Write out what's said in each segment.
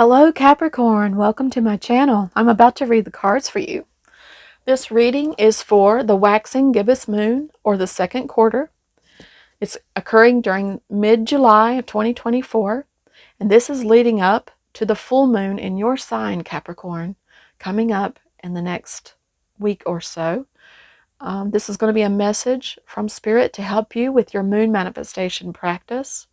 Hello Capricorn, welcome to my channel. I'm about to read the cards for you. This reading is for the waxing gibbous moon or the second quarter. It's occurring during mid-July of 2024, and this is leading up to the full moon in your sign, Capricorn, coming up in the next week or so. This is going to be a message from Spirit to help you with your moon manifestation practice.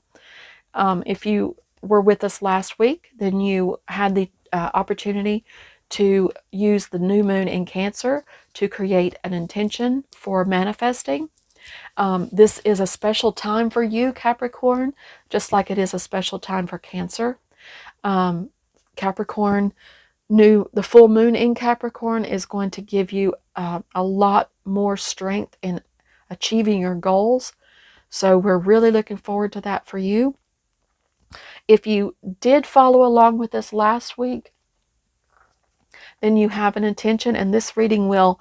If you were with us last week, then you had the opportunity to use the new moon in Cancer to create an intention for manifesting. This is a special time for you, Capricorn, just like it is a special time for Cancer. Capricorn, the full moon in Capricorn is going to give you a lot more strength in achieving your goals. So we're really looking forward to that for you. If you did follow along with us last week, then you have an intention, and this reading will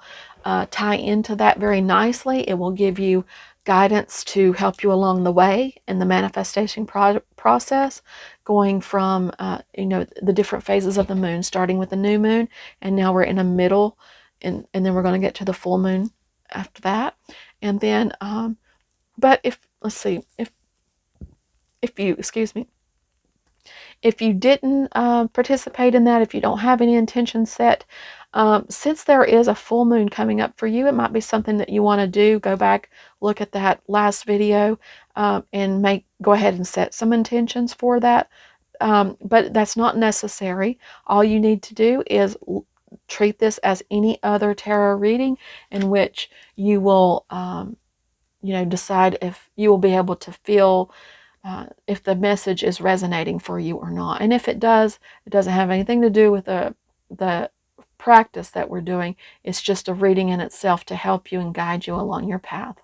tie into that very nicely. It will give you guidance to help you along the way in the manifestation process, going from the different phases of the moon, starting with the new moon, and now we're in a middle, and then we're going to get to the full moon after that. And then, but if you, excuse me, if you didn't participate in that, if you don't have any intention set, since there is a full moon coming up for you, it might be something that you want to do. Go back, look at that last video, and go ahead and set some intentions for that. But that's not necessary. All you need to do is treat this as any other tarot reading in which you will, decide if you will be able to feel if the message is resonating for you or not. And if it does, it doesn't have anything to do with the practice that we're doing. It's just a reading in itself to help you and guide you along your path.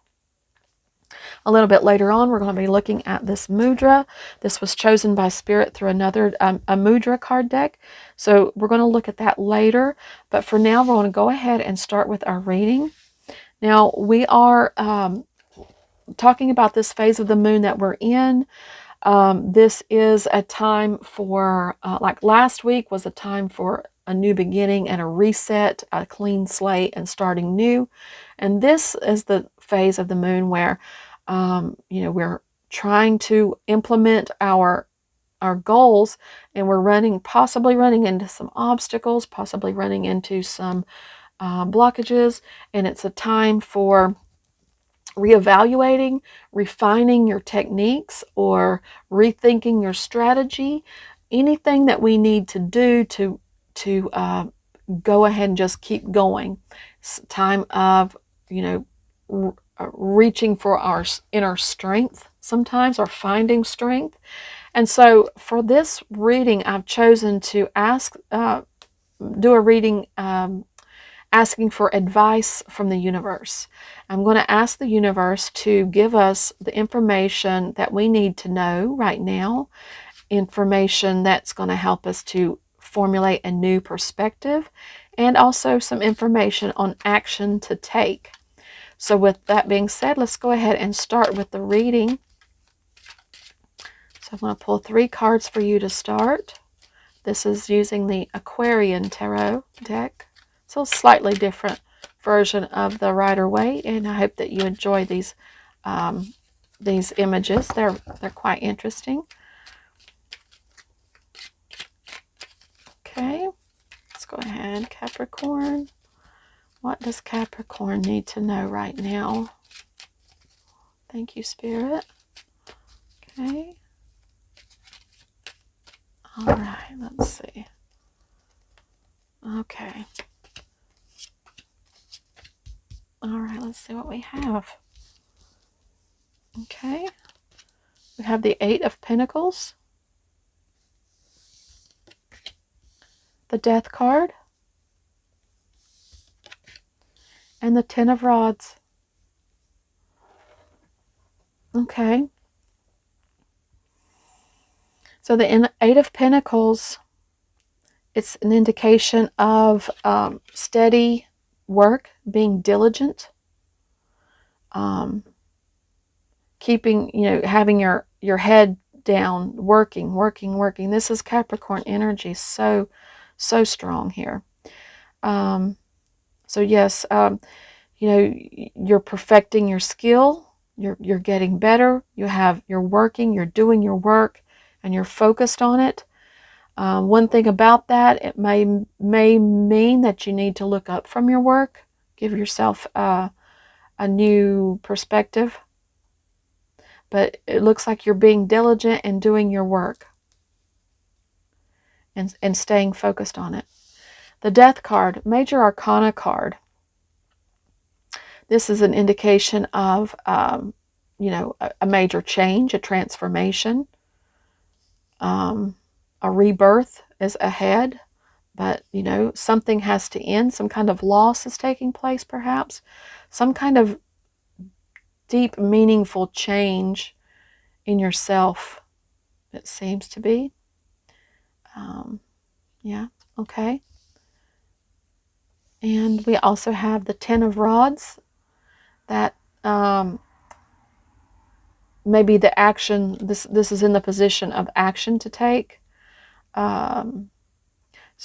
A little bit later on, we're going to be looking at this mudra. This was chosen by Spirit through another a mudra card deck. So we're going to look at that later. But for now, we're going to go ahead and start with our reading. Now, we are talking about this phase of the moon that we're in. This is a time for, like last week was a time for a new beginning and a reset, a clean slate and starting new. And this is the phase of the moon where, we're trying to implement our goals, and we're possibly running into some obstacles, possibly running into some blockages. And it's a time for reevaluating, refining your techniques, or rethinking your strategy. Anything that we need to do to go ahead and just keep going. It's a time of reaching for our inner strength sometimes, or finding strength. And so for this reading, I've chosen to do a reading asking for advice from the universe. I'm going to ask the universe to give us the information that we need to know right now, information that's going to help us to formulate a new perspective, and also some information on action to take. So with that being said, let's go ahead and start with the reading. So I'm going to pull 3 cards for you to start. This is using the Aquarian Tarot deck. So a slightly different version of the Rider-Waite, and I hope that you enjoy these images. They're quite interesting. Okay, let's go ahead. Capricorn. What does Capricorn need to know right now? Thank you, Spirit. Okay. All right, let's see. Okay. All right, let's see what we have. Okay. We have the 8 of Pentacles, the Death card, and the 10 of Rods. Okay. So the 8 of Pentacles, it's an indication of steady work, being diligent, keeping, having your head head down, working, working, working. This is Capricorn energy, so strong here. So yes, you know, you're perfecting your skill. You're getting better. You're working. You're doing your work, and you're focused on it. One thing about that, it may mean that you need to look up from your work, give yourself a new perspective. But it looks like you're being diligent and doing your work and staying focused on it. The Death card, Major Arcana card. This is an indication of, you know, a major change, a transformation. A rebirth is ahead, but, you know, something has to end. Some kind of loss is taking place, perhaps. Some kind of deep, meaningful change in yourself, it seems to be. Yeah, okay. And we also have the Ten of Rods, that maybe the action, this is in the position of action to take. So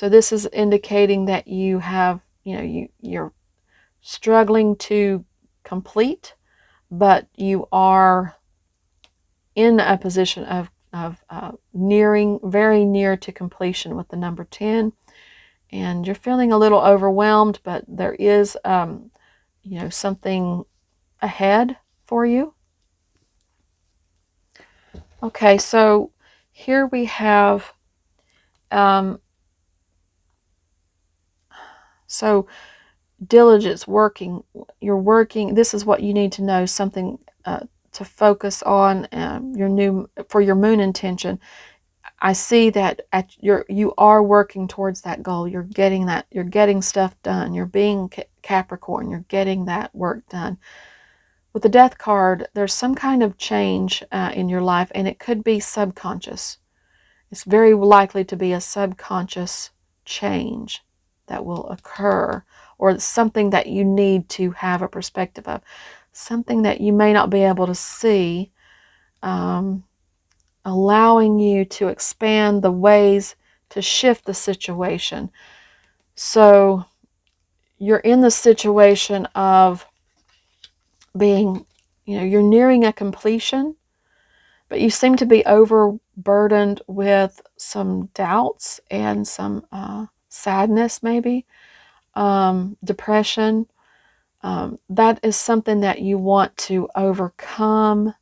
this is indicating that you have, you know, you're struggling to complete, but you are in a position of nearing, very near to completion with the number 10. And you're feeling a little overwhelmed, but there is, you know, something ahead for you. Okay, so here we have, so diligence, working, you're working. This is what you need to know, something to focus on, for your moon intention. I see that you are working towards that goal. You're getting stuff done. You're being Capricorn. You're getting that work done. With the Death card, there's some kind of change in your life, and it could be subconscious. It's very likely to be a subconscious change that will occur, or something that you need to have a perspective of, something that you may not be able to see, allowing you to expand the ways to shift the situation. So you're in the situation of being, you know, you're nearing a completion, but you seem to be overburdened with some doubts and some sadness, maybe depression. That is something that you want to overcome.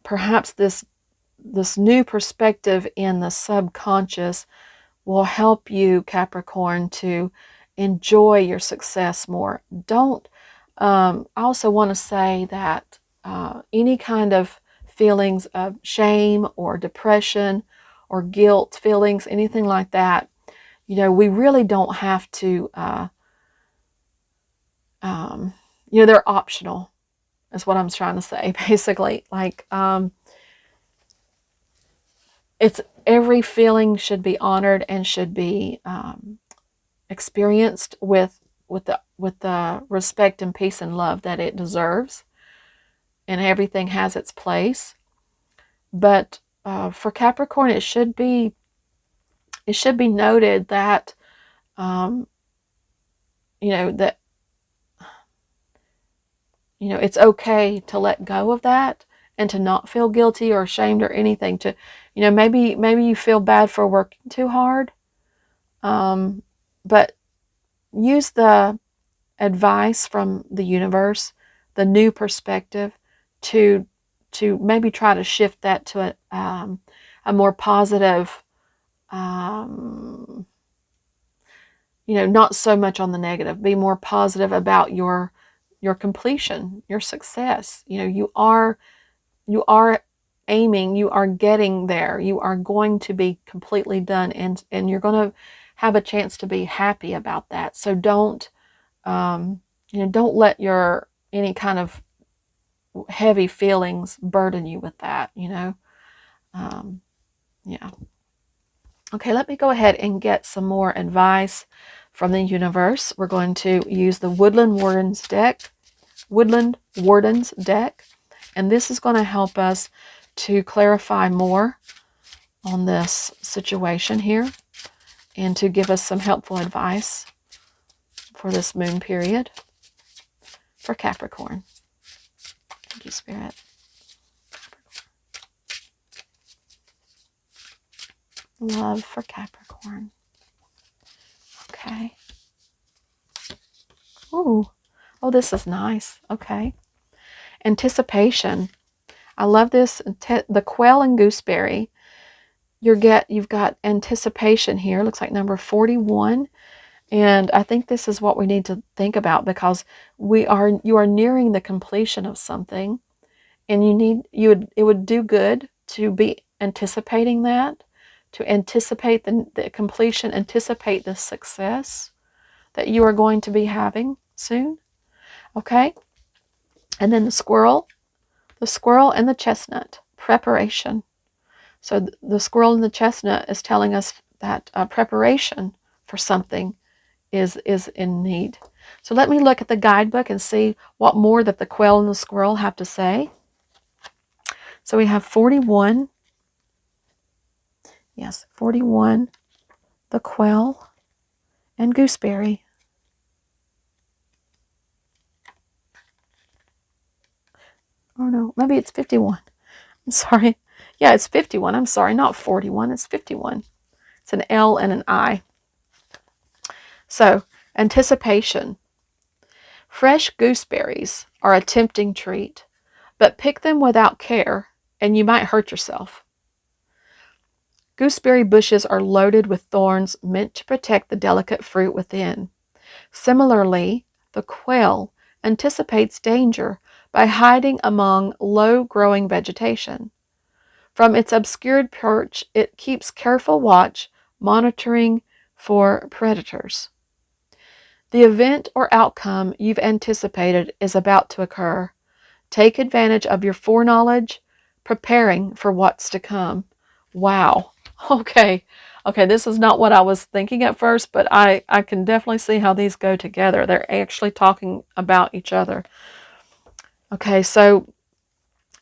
Perhaps this new perspective in the subconscious will help you, Capricorn, to enjoy your success more. I also want to say that any kind of feelings of shame or depression or guilt feelings, anything like that, you know, we really don't have to, you know, they're optional, is what I'm trying to say, basically. Like, every feeling should be honored and should be experienced with the respect and peace and love that it deserves, and everything has its place. But for Capricorn, it should be noted that you know, that, you know, it's okay to let go of that and to not feel guilty or ashamed or anything. To, you know, maybe you feel bad for working too hard, but use the advice from the universe, the new perspective, to maybe try to shift that to a more positive, you know, not so much on the negative. Be more positive about your completion, your success. You know, you are aiming, you are getting there. You are going to be completely done, and you're going to have a chance to be happy about that. So don't, you know, don't let any kind of heavy feelings burden you with that, you know. Yeah. Okay, let me go ahead and get some more advice from the universe. We're going to use the Woodland Wardens deck, and this is going to help us to clarify more on this situation here and to give us some helpful advice for this moon period for Capricorn. Thank you, Spirit. Love for Capricorn. Okay. Ooh. Oh, this is nice. Okay. Anticipation. I love this. The quail and gooseberry. You've got anticipation here. Looks like number 41. And I think this is what we need to think about, because you are nearing the completion of something, and it would do good to be anticipating that, to anticipate the completion, anticipate the success that you are going to be having soon. Okay? And then the squirrel and the chestnut, preparation. So the squirrel and the chestnut is telling us that preparation for something is in need. So let me look at the guidebook and see what more that the quail and the squirrel have to say. So we have 41. Yes, 41, the quail and gooseberry. Oh no, maybe it's 51. I'm sorry. Yeah, it's 51. I'm sorry, not 41. It's 51. It's an L and an I. So, anticipation. Fresh gooseberries are a tempting treat, but pick them without care and you might hurt yourself. Gooseberry bushes are loaded with thorns meant to protect the delicate fruit within. Similarly, the quail anticipates danger by hiding among low-growing vegetation. From its obscured perch, it keeps careful watch, monitoring for predators. The event or outcome you've anticipated is about to occur. Take advantage of your foreknowledge, preparing for what's to come. Wow. Okay, this is not what I was thinking at first, but I can definitely see how these go together. They're actually talking about each other. Okay, so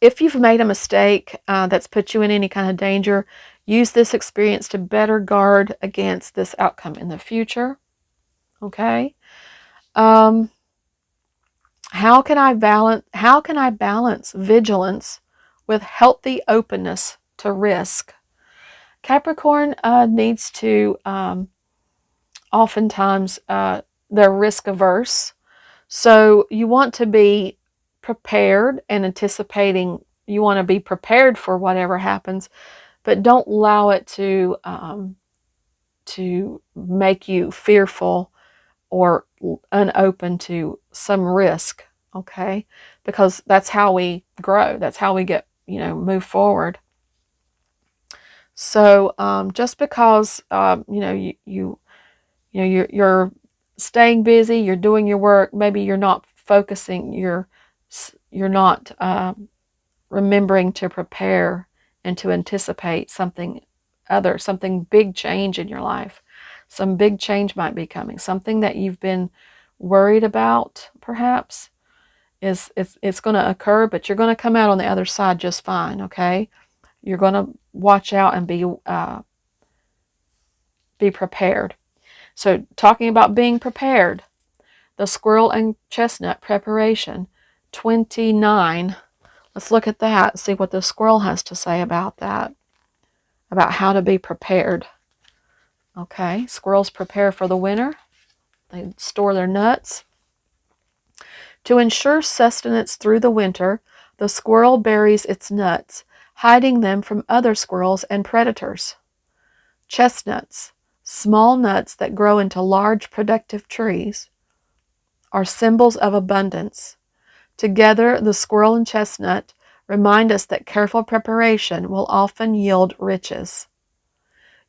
if you've made a mistake that's put you in any kind of danger, use this experience to better guard against this outcome in the future. Okay. How can I balance vigilance with healthy openness to risk? Capricorn needs to oftentimes they're risk averse, so you want to be prepared and anticipating. You want to be prepared for whatever happens, but don't allow it to make you fearful or unopen to some risk, okay? Because that's how we grow. That's how we get, move forward. So just because you're staying busy, you're doing your work, maybe you're not focusing, you're not remembering to prepare and to anticipate something big change in your life. Some big change might be coming. Something that you've been worried about, perhaps, it's going to occur, but you're going to come out on the other side just fine, okay? You're going to watch out and be prepared. So talking about being prepared, the squirrel and chestnut preparation, 29. Let's look at that, see what the squirrel has to say about that, about how to be prepared. Okay, squirrels prepare for the winter. They store their nuts. To ensure sustenance through the winter, the squirrel buries its nuts, hiding them from other squirrels and predators. Chestnuts, small nuts that grow into large productive trees, are symbols of abundance. Together, the squirrel and chestnut remind us that careful preparation will often yield riches.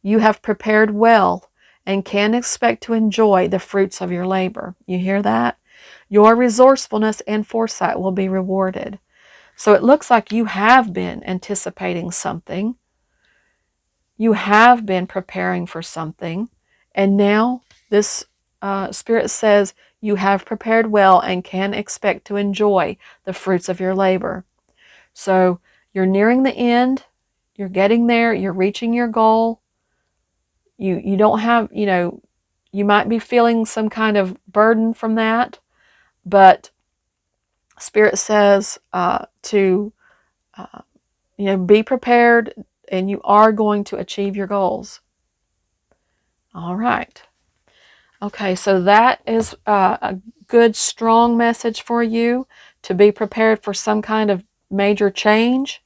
You have prepared well and can expect to enjoy the fruits of your labor. You hear that? Your resourcefulness and foresight will be rewarded. So it looks like you have been anticipating something. You have been preparing for something. And now this Spirit says you have prepared well and can expect to enjoy the fruits of your labor. So You're nearing the end. You're getting there. You're reaching your goal. You don't have, you might be feeling some kind of burden from that, but Spirit says to be prepared, and you are going to achieve your goals. All right. Okay, so that is a good, strong message for you to be prepared for some kind of major change,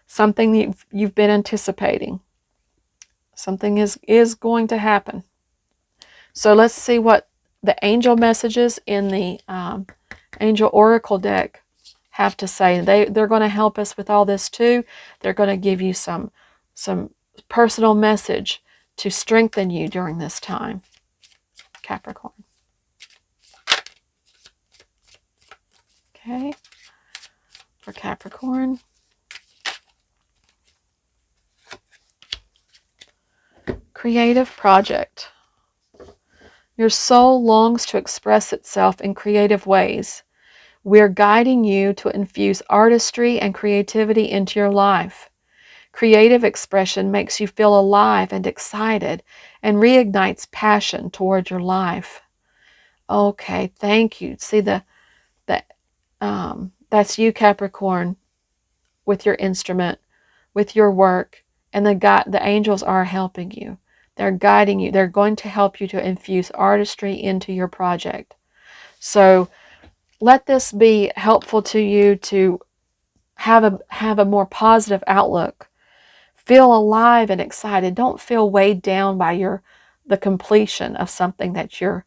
something that you've been anticipating. Something is going to happen. So let's see what the angel messages in the Angel Oracle deck have to say. They're going to help us with all this too. They're going to give you some personal message to strengthen you during this time, Capricorn. Okay, for Capricorn. Creative project. Your soul longs to express itself in creative ways. We're guiding you to infuse artistry and creativity into your life. Creative expression makes you feel alive and excited and reignites passion toward your life. Okay, thank you. See, that's you, Capricorn, with your instrument, with your work, and the angels are helping you. They're guiding you. They're going to help you to infuse artistry into your project. So let this be helpful to you to have a more positive outlook. Feel alive and excited. Don't feel weighed down by the completion of something that you're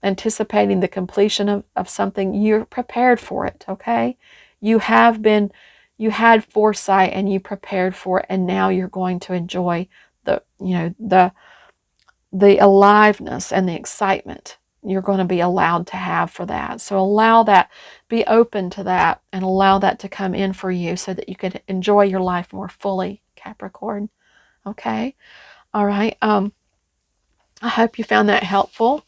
anticipating the completion of something. You're prepared for it, okay? You had foresight and you prepared for it, and now you're going to enjoy the aliveness and the excitement you're going to be allowed to have for that. So allow that, be open to that, and allow that to come in for you so that you can enjoy your life more fully, Capricorn. Okay? All right. I hope you found that helpful.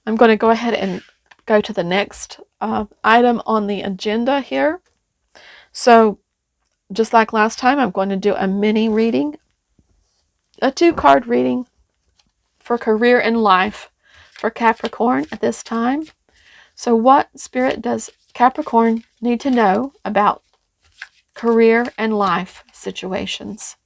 I'm going to go ahead and go to the next item on the agenda here. So just like last time, I'm going to do a mini reading, a 2-card reading for career and life for Capricorn at this time. So what Spirit does Capricorn need to know about career and life situations?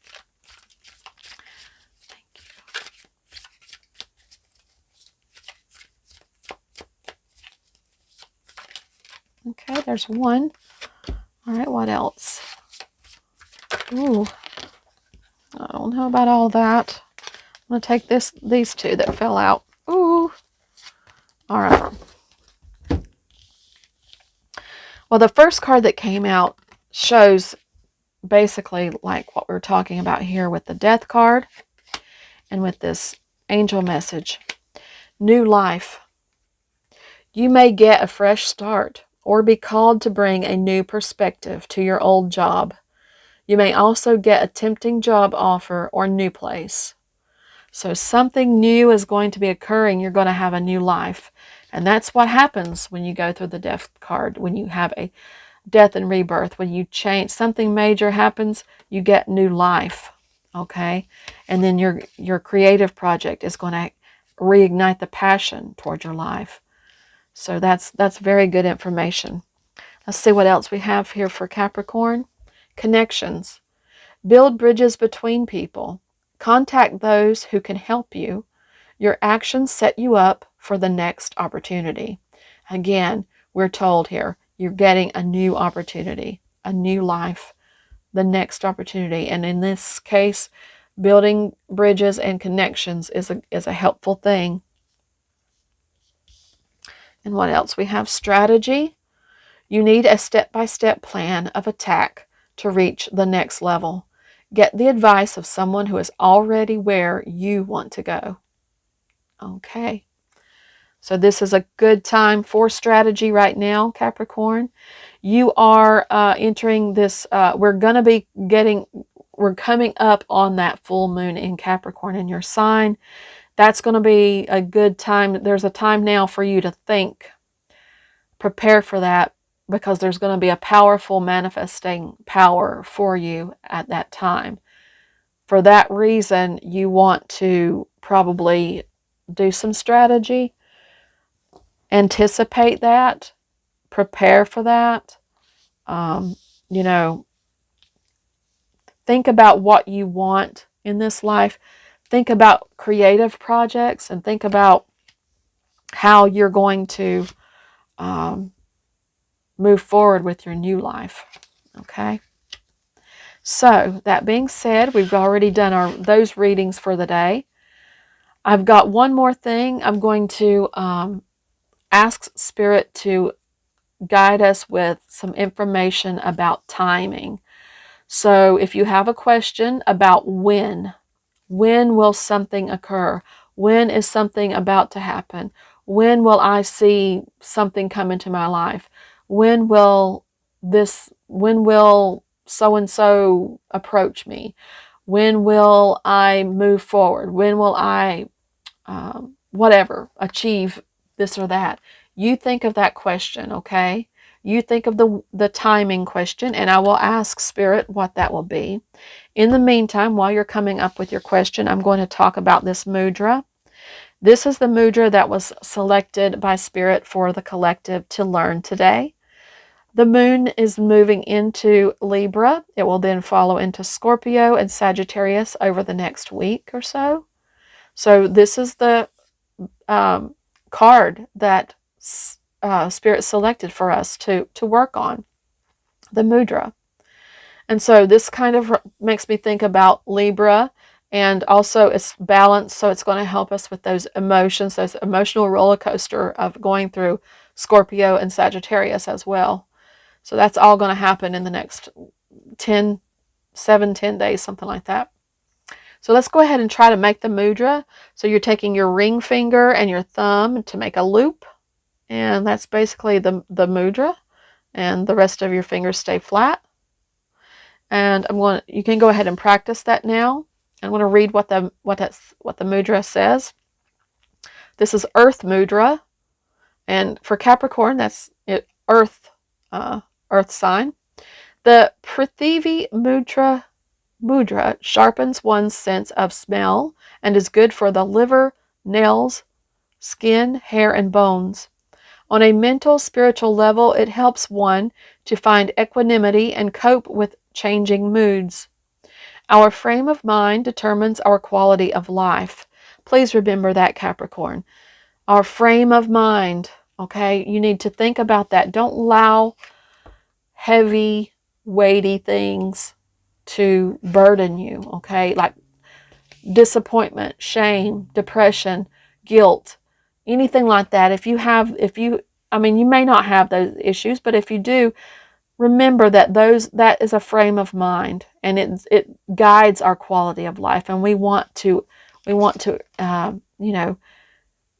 Okay, there's one. All right, what else? Ooh, I don't know about all that. I'm going to take these two that fell out. Ooh. All right. Well, the first card that came out shows basically like what we're talking about here with the Death card and with this angel message. New life. You may get a fresh start or be called to bring a new perspective to your old job. You may also get a tempting job offer or new place. So something new is going to be occurring. You're going to have a new life. And that's what happens when you go through the Death card, when you have a death and rebirth. When you change, something major happens, you get new life. Okay? And then your creative project is going to reignite the passion toward your life. So that's very good information. Let's see what else we have here for Capricorn. Connections. Build bridges between people. Contact those who can help you. Your actions set you up for the next opportunity. Again, we're told here, you're getting a new opportunity, a new life, the next opportunity. And in this case, building bridges and connections is a helpful thing. And what else? We have strategy. You need a step-by-step plan of attack to reach the next level. Get the advice of someone who is already where you want to go. Okay. So this is a good time for strategy right now, Capricorn. You are entering this, we're coming up on that full moon in Capricorn in your sign. That's going to be a good time. There's a time now for you to think, prepare for that, because there's going to be a powerful manifesting power for you at that time. For that reason, you want to probably do some strategy, anticipate that, prepare for that. You know, think about what you want in this life. Think about creative projects and think about how you're going to move forward with your new life. Okay? So, that being said, we've already done those readings for the day. I've got one more thing. I'm going to ask Spirit to guide us with some information about timing. So if you have a question about when will something occur? When is something about to happen? When will I see something come into my life? When will so-and-so approach me? When will I move forward? When will I, achieve this or that? You think of that question, okay? You think of the timing question, and I will ask Spirit what that will be. In the meantime, while you're coming up with your question, I'm going to talk about this mudra. This is the mudra that was selected by Spirit for the collective to learn today. The moon is moving into Libra. It will then follow into Scorpio and Sagittarius over the next week or so. So this is the card that Spirit selected for us to work on, the mudra. And so this kind of makes me think about Libra, and also it's balanced, so it's going to help us with those emotions, those emotional roller coaster of going through Scorpio and Sagittarius as well. So that's all going to happen in the next 10 days, something like that. So let's go ahead and try to make the mudra. So you're taking your ring finger and your thumb to make a loop, and that's basically the mudra, and the rest of your fingers stay flat. And you can go ahead and practice that now. I'm going to read what the mudra says. This is Earth mudra, and for Capricorn, that's it, Earth sign. The Prithvi mudra sharpens one's sense of smell and is good for the liver, nails, skin, hair, and bones. On a mental, spiritual level, it helps one to find equanimity and cope with changing moods. Our frame of mind determines our quality of life. Please remember that, Capricorn. Our frame of mind, okay? You need to think about that. Don't allow heavy, weighty things to burden you, okay? Like disappointment, shame, depression, guilt, anything like that. You may not have those issues, but if you do, remember that that is a frame of mind, and it guides our quality of life, and we want to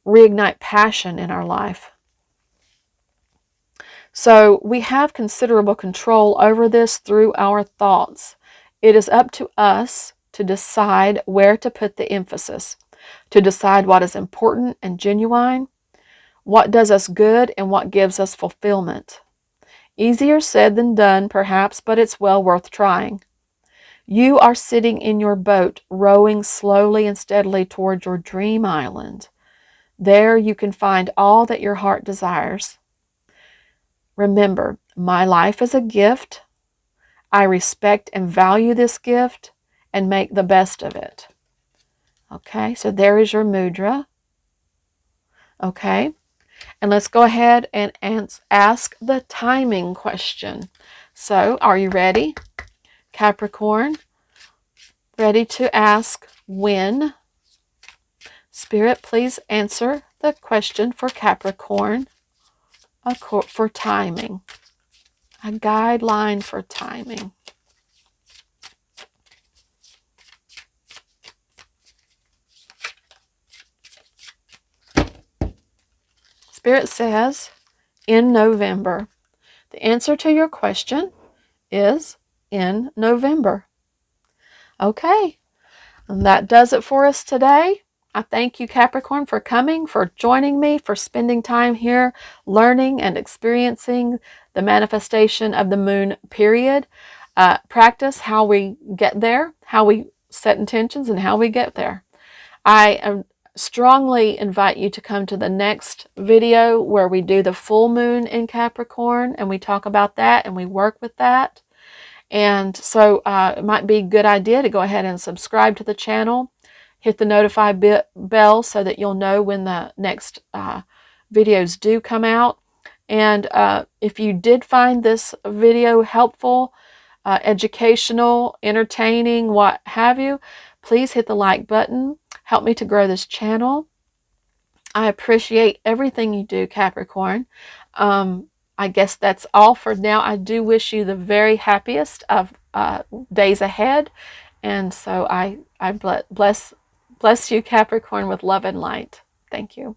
reignite passion in our life. So we have considerable control over this through our thoughts. It is up to us to decide where to put the emphasis, to decide what is important and genuine, what does us good, and what gives us fulfillment. Easier said than done, perhaps, but it's well worth trying. You are sitting in your boat, rowing slowly and steadily toward your dream island. There you can find all that your heart desires. Remember, my life is a gift. I respect and value this gift and make the best of it. Okay, so there is your mudra. Okay, and let's go ahead and ask the timing question. So, are you ready, Capricorn? Ready to ask when? Spirit, please answer the question for Capricorn for timing. A guideline for timing. Spirit says, in November. The answer to your question is in November. Okay, and that does it for us today. I thank you, Capricorn, for coming, for joining me, for spending time here, learning and experiencing the manifestation of the moon period, practice how we get there, how we set intentions, and how we get there. I strongly invite you to come to the next video where we do the full moon in Capricorn, and we talk about that and we work with that. And so it might be a good idea to go ahead and subscribe to the channel, hit the notify bell so that you'll know when the next videos do come out. And if you did find this video helpful, educational, entertaining, what have you, please hit the like button. Help me to grow this channel. I appreciate everything you do, Capricorn. I guess that's all for now. I do wish you the very happiest of days ahead. And so I bless you, Capricorn, with love and light. Thank you.